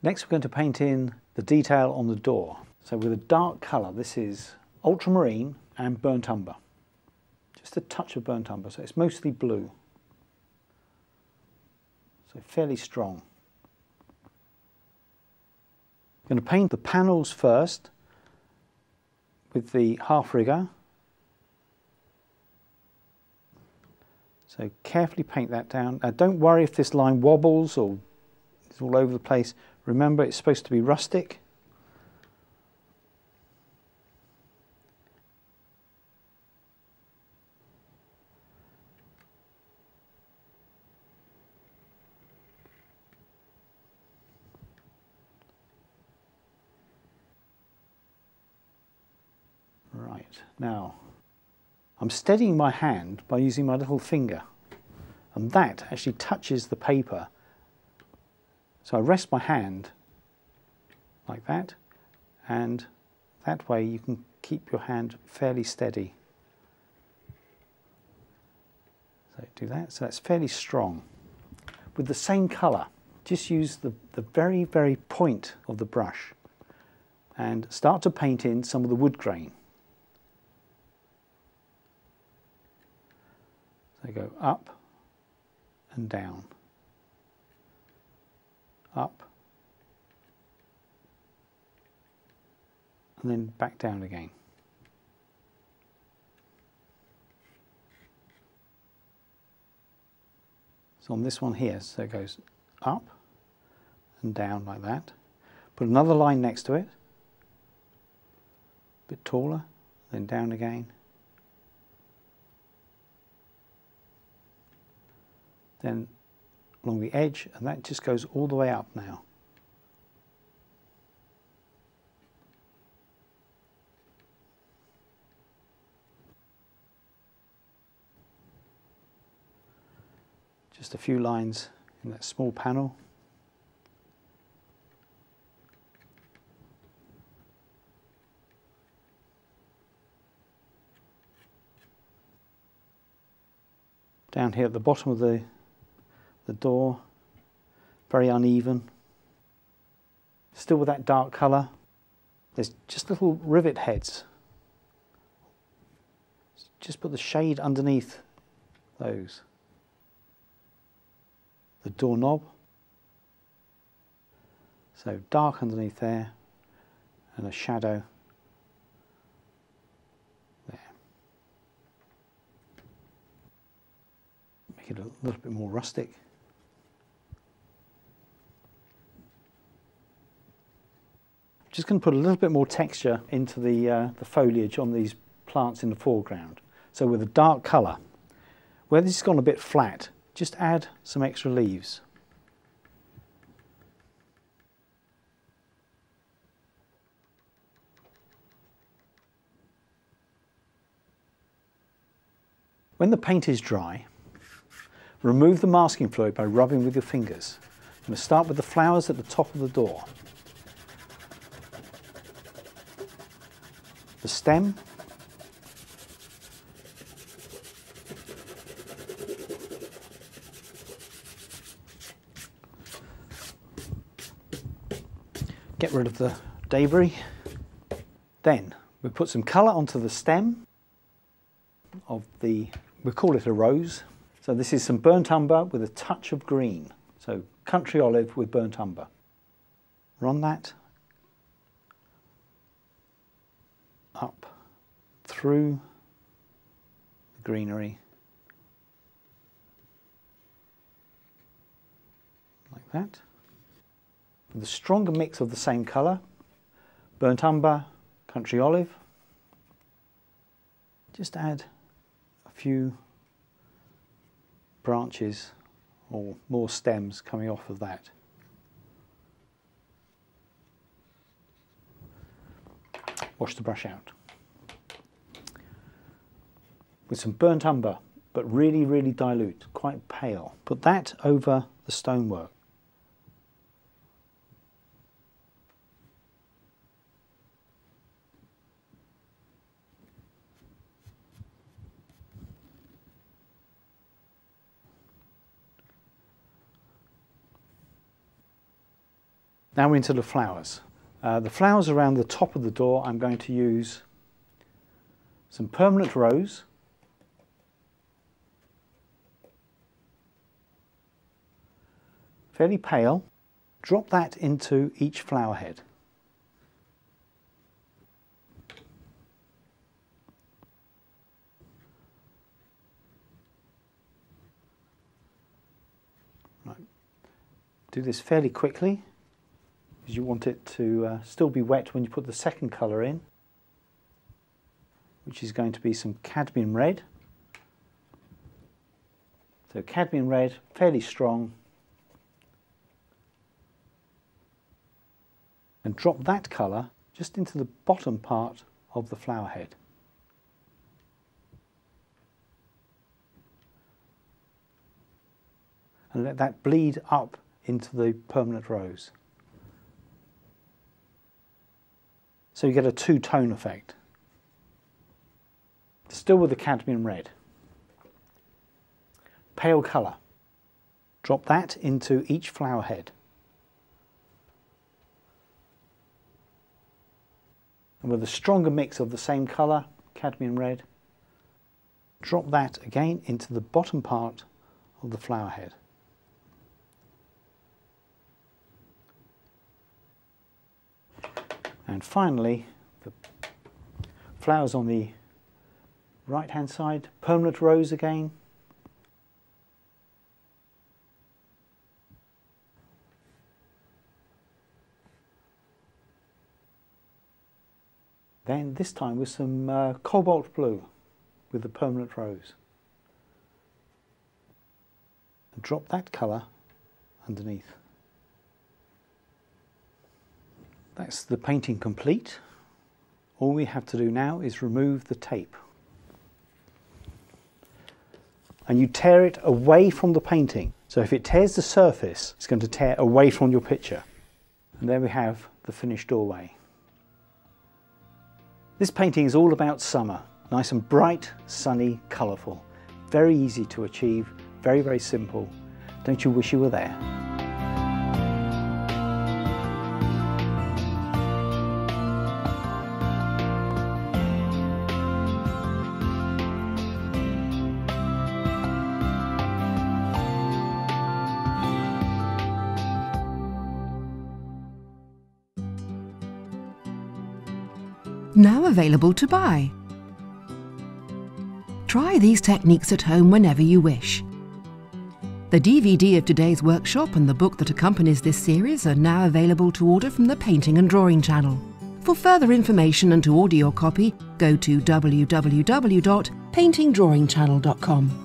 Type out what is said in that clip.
Next we're going to paint in the detail on the door. So with a dark colour, this is ultramarine and burnt umber. Just a touch of burnt umber, so it's mostly blue. So fairly strong. I'm going to paint the panels first with the half rigger. So carefully paint that down. Now don't worry if this line wobbles or is all over the place. Remember, it's supposed to be rustic. Right, now I'm steadying my hand by using my little finger, and that actually touches the paper. So I rest my hand like that, and that way you can keep your hand fairly steady. So do that, so that's fairly strong. With the same colour, just use the very, very point of the brush and start to paint in some of the wood grain. So go up and down, up, and then back down again. So on this one here, so it goes up and down like that. Put another line next to it, a bit taller, then down again. Then along the edge, and that just goes all the way up now. Just a few lines in that small panel. Down here at the bottom of the door, very uneven. Still with that dark colour. There's just little rivet heads. Just put the shade underneath those. The doorknob. So dark underneath there, and a shadow there. Make it a little bit more rustic. Just going to put a little bit more texture into the foliage on these plants in the foreground. So with a dark colour, where this has gone a bit flat, just add some extra leaves. When the paint is dry, remove the masking fluid by rubbing with your fingers. I'm going to start with the flowers at the top of the door. The stem, get rid of the debris. Then we put some colour onto the stem of we call it a rose. So this is some burnt umber with a touch of green. So country olive with burnt umber. Run that up through the greenery like that. With a stronger mix of the same colour, burnt umber, country olive. Just add a few branches or more stems coming off of that. Wash the brush out. With some burnt umber, but really, really dilute, quite pale. Put that over the stonework. Now we're into the flowers. The flowers around the top of the door, I'm going to use some permanent rose, fairly pale. Drop that into each flower head. Right. Do this fairly quickly, because you want it to still be wet when you put the second colour in, which is going to be some cadmium red. So cadmium red, fairly strong. And drop that colour just into the bottom part of the flower head. And let that bleed up into the permanent rose. So you get a two-tone effect. Still with the cadmium red. Pale colour. Drop that into each flower head. And with a stronger mix of the same colour, cadmium red, drop that again into the bottom part of the flower head. And finally, the flowers on the right hand side, permanent rose again. Then this time with some cobalt blue with the permanent rose. And drop that colour underneath. That's the painting complete. All we have to do now is remove the tape. And you tear it away from the painting. So if it tears the surface, it's going to tear away from your picture. And there we have the finished doorway. This painting is all about summer. Nice and bright, sunny, colourful. Very easy to achieve, very, very simple. Don't you wish you were there? Now available to buy. Try these techniques at home whenever you wish. The DVD of today's workshop and the book that accompanies this series are now available to order from the Painting and Drawing channel. For further information and to order your copy, go to www.paintingdrawingchannel.com.